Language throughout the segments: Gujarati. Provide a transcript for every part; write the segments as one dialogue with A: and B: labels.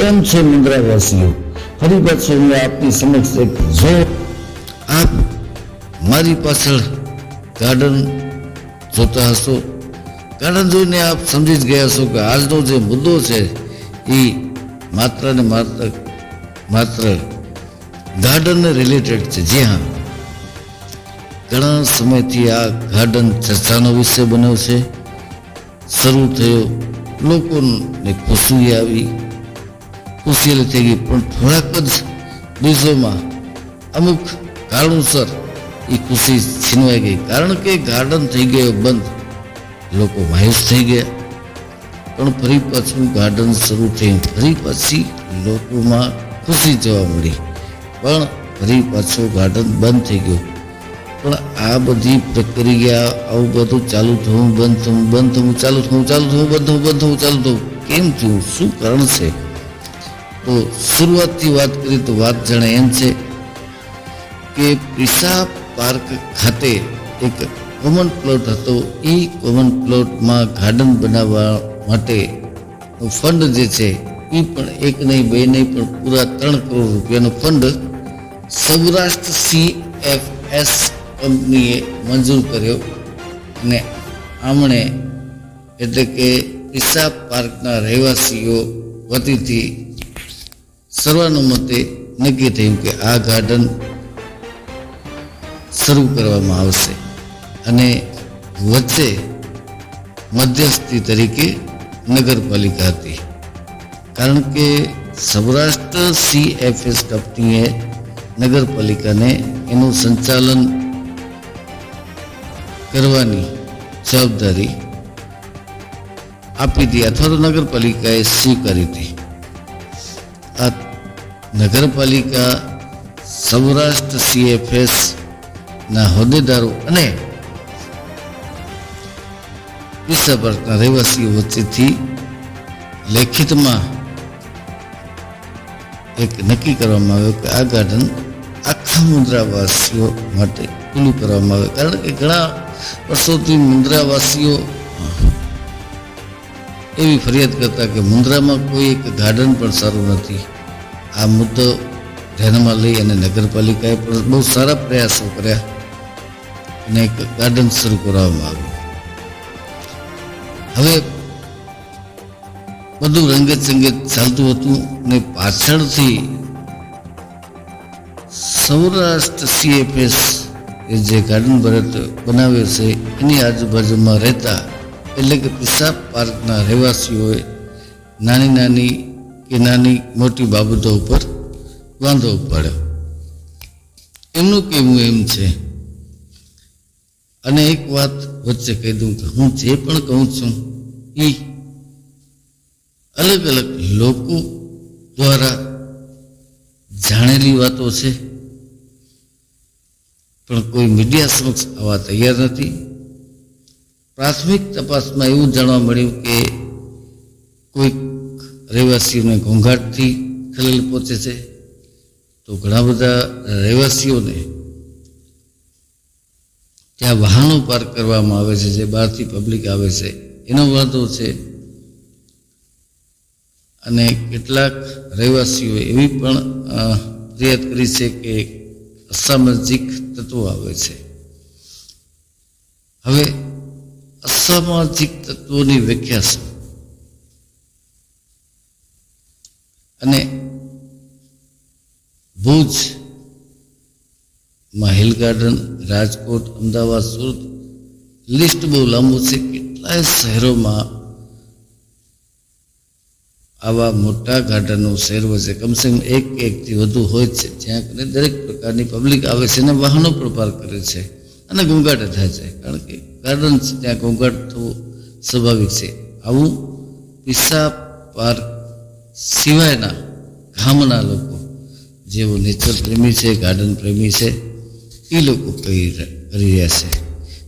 A: કેમ છે મુન્દ્રાવાસીઓ? ફરી પાછું મેં આપની સમક્ષ એક આપ મારી પાછળ ગાર્ડન જોતા હશો. ગાર્ડન જોઈને આપ સમજી જ ગયા હશો કે આજનો જે મુદ્દો છે એ માત્ર ને માત્ર ગાર્ડનને રિલેટેડ છે. જી હા, ઘણા સમયથી આ ગાર્ડન ચર્ચાનો વિષય બન્યો છે. શરૂ થયો, લોકોને ખુશી આવી, ખુશીલી થઈ ગઈ, પણ થોડાક જ દિવસોમાં અમુક કારણોસર એ ખુશી છીનવાઈ ગઈ. કારણ કે ગાર્ડન થઈ ગયો બંધ, લોકો માયુસ થઈ ગયા. પણ ફરી પાછું ગાર્ડન શરૂ થયું, ફરી પાછી લોકોમાં ખુશી જોવા મળી, પણ ફરી પાછું ગાર્ડન બંધ થઈ ગયું. પણ આ બધી પ્રક્રિયા, આવું બધું ચાલુ થવું, બંધ થવું, બંધ થવું, ચાલુ થવું, ચાલુ થવું, બંધ થવું, બંધ થવું, ચાલુ થવું, કેમ થયું? શું કારણ છે? તો શરૂઆતથી વાત કરીએ તો વાત જાણે એમ છે કે પિસા પાર્ક ખાતે એક કોમન પ્લોટ હતો. એ કોમન પ્લોટમાં ગાર્ડન બનાવવા માટે ફંડ જે છે એ પણ એક નહીં, બે નહીં, પણ પૂરા 3 કરોડ રૂપિયાનો ફંડ સૌરાષ્ટ્ર CFS કંપનીએ મંજૂર કર્યો. અને આમણે એટલે કે પિસા પાર્કના રહેવાસીઓ વતીથી સર્વાનુમતે નક્કી થયું કે આ ગાર્ડન શરૂ કરવામાં આવશે. અને વચ્ચે મધ્યસ્થી તરીકે નગરપાલિકા હતી. કારણ કે સૌરાષ્ટ્ર CFS કંપનીએ નગરપાલિકાને એનું સંચાલન કરવાની જવાબદારી આપી હતી, અથવા તો નગરપાલિકાએ સ્વીકારી હતી. આ નગરપાલિકા સૌરાષ્ટ્ર CFS ના હોદ્દેદારો અને પિસા પાર્કના રહેવાસીઓ વચ્ચેથી લેખિતમાં એક નક્કી કરવામાં આવ્યો કે આ ગાર્ડન આખા મુન્દ્રાવાસીઓ માટે ખુલ્લું કરવામાં આવે. કારણ કે ઘણા વર્ષોથી મુન્દ્રાવાસીઓ એવી ફરિયાદ કરતા કે મુન્દ્રામાં કોઈ એક ગાર્ડન પણ સારું નથી. આ મુદ્દો ધ્યાનમાં લઈ અને નગરપાલિકાએ પણ બહુ સારા પ્રયાસો કર્યા અને એક ગાર્ડન શરૂ કરવામાં આવ્યું. હવે બધું રંગત સંગીત ચાલતું હતું ને પાછળથી સૌરાષ્ટ્ર CFS એ જે ગાર્ડન બનાવ્યો છે એની આજુબાજુમાં રહેતા એટલે કે પિસા પાર્કના રહેવાસીઓએ નાની મોટી બાબતો ઉપર વાંધો ઉપાડ્યો. એમનું કહેવું એમ છે, અને એક વાત વચ્ચે કહી દઉં કે હું જે પણ કહું છું એ અલગ અલગ લોકો દ્વારા જાણેલી વાતો છે, પણ કોઈ મીડિયા સમક્ષ આવવા તૈયાર નથી. પ્રાથમિક તપાસમાં એવું જાણવા મળ્યું કે કોઈક રહેવાસીઓને ઘોંઘાટથી ખલેલ પહોંચે છે. તો ઘણા બધા રહેવાસીઓને ત્યાં વાહનો પાર્ક કરવામાં આવે છે, જે બહારથી પબ્લિક આવે છે એનો વાંધો છે. અને કેટલાક રહેવાસીઓ એવી પણ ફરિયાદ કરી છે કે અસામાજિક તત્વો આવે છે. હવે અસામાજિક તત્વોની વ્યાખ્યા શું? અને Bhuj, hill garden, Rajkot, Ahmedabad, Surat, list બહુ લાંબુ છે. કેટલાય શહેરોમાં આવા મોટા ગાર્ડનો શહેર વચ્ચે કમસે કમ એકથી વધુ હોય છે, જ્યાં દરેક પ્રકારની પબ્લિક આવે છે અને વાહનો પણ પાર્ક કરે છે અને ઘોંઘાટ થાય છે. કારણ કે ગાર્ડન છે ત્યાં ઘોંઘાટ થવું સ્વાભાવિક છે. આવું પિસા પાર્ક સિવાયના ગામના લોકો જેઓ નેચર પ્રેમી છે, ગાર્ડન પ્રેમી છે, એ લોકો કરી રહ્યા છે.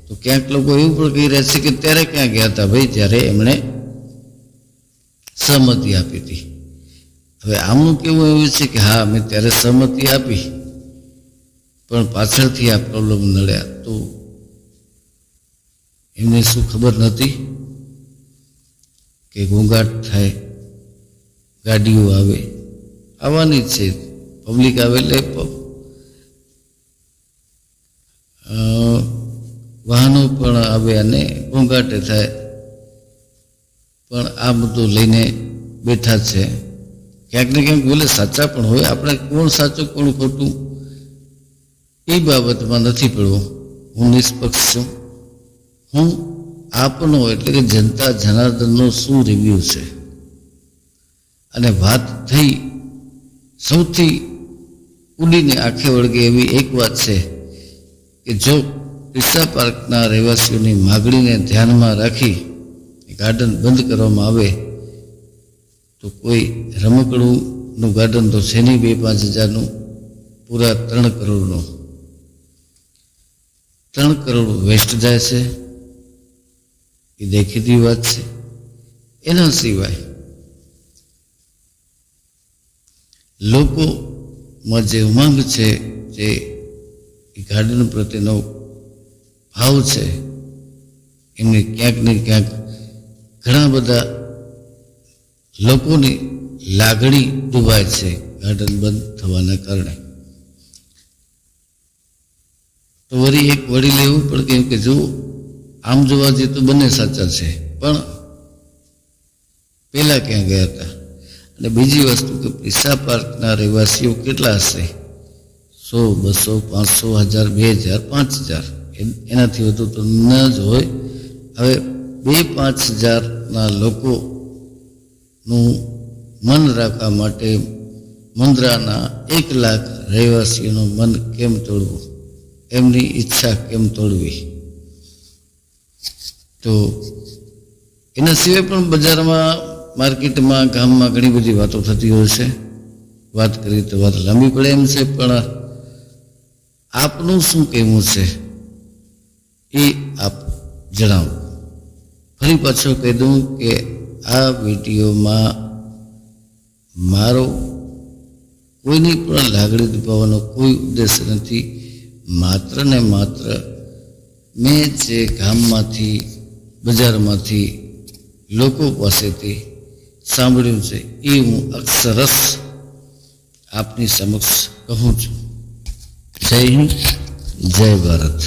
A: તો ક્યાંક લોકો એવું પણ કહી રહ્યા છે કે ત્યારે ક્યાં ગયા હતા ભાઈ જ્યારે એમણે સહમતિ આપી હતી. હવે આમનું કેવું એવું છે કે હા મેં ત્યારે સહમતિ આપી, પણ પાછળથી આ પ્રોબ્લેમ નડ્યા. તો એમને શું ખબર નથી કે ઘોંઘાટ થાય, ગાડીઓ આવે, આવવાની જ છે, પબ્લિક આવે એટલે વાહનો પણ આવે અને ઘોંઘાટે થાય, પણ આ બધું લઈને બેઠા છે. ક્યાંક ને ક્યાંક બોલે સાચા પણ હોય, આપણે કોણ સાચું કોણ ખોટું એ બાબતમાં નથી પડવું. હું નિષ્પક્ષ છું. હું આપનો એટલે કે જનતા જનાર્દનનો શું રિવ્યુ છે. અને વાત થઈ સૌથી ઉડીને આંખે વળગે એવી એક વાત છે કે જો પિસ્સા પાર્કના રહેવાસીઓની માગણીને ધ્યાનમાં રાખી ગાર્ડન બંધ કરવામાં આવે તો કોઈ રમકડુંનું ગાર્ડન તો છે નહીં 2-5 હજારનું, પૂરા 3 કરોડનું. 3 કરોડ વેસ્ટ જાય છે એ દેખીતી વાત છે. એના સિવાય લોકોમાં જે ઉમંગ છે, જે ગાર્ડન પ્રત્યેનો ભાવ છે, એમને ક્યાંક ને ક્યાંક ઘણા બધા લોકોની લાગણી ડૂબાય છે ગાર્ડન બંધ થવાના કારણે. તો વળી એક વળી લેવું પણ કેમ કે જો આમ જોવા જઈએ તો બંને સાચા છે, પણ પહેલા ક્યાં ગયા હતા. અને બીજી વસ્તુ કે પિસ્સા પાર્કના રહેવાસીઓ કેટલા હશે? 100, 200, 500, 1000, 2000, 5000, એનાથી વધુ તો ન જ હોય. હવે 2-5 હજારના લોકોનું મન રાખવા માટે મુન્દ્રાના 1 લાખ રહેવાસીઓનું મન કેમ તોડવું, એમની ઈચ્છા કેમ તોડવી? તો એના સિવાય પણ બજારમાં, માર્કેટમાં, ગામમાં ઘણી બધી વાતો થતી હોય છે. વાત કરી તો વાત લાંબી પડે એમ છે, પણ આપનું શું કહેવું છે એ આપ જણાવો. ફરી પાછો કહી દઉં કે આ વિડીયોમાં મારો કોઈની પણ લાગણી દુભાવવાનો કોઈ ઉદ્દેશ નથી. માત્ર ને માત્ર મેં જે ગામમાંથી, બજારમાંથી, લોકો પાસેથી સાંભળ્યું છે એ હું અક્ષરશ આપની સમક્ષ કહું છું. જય હિન્દ, જય ભારત.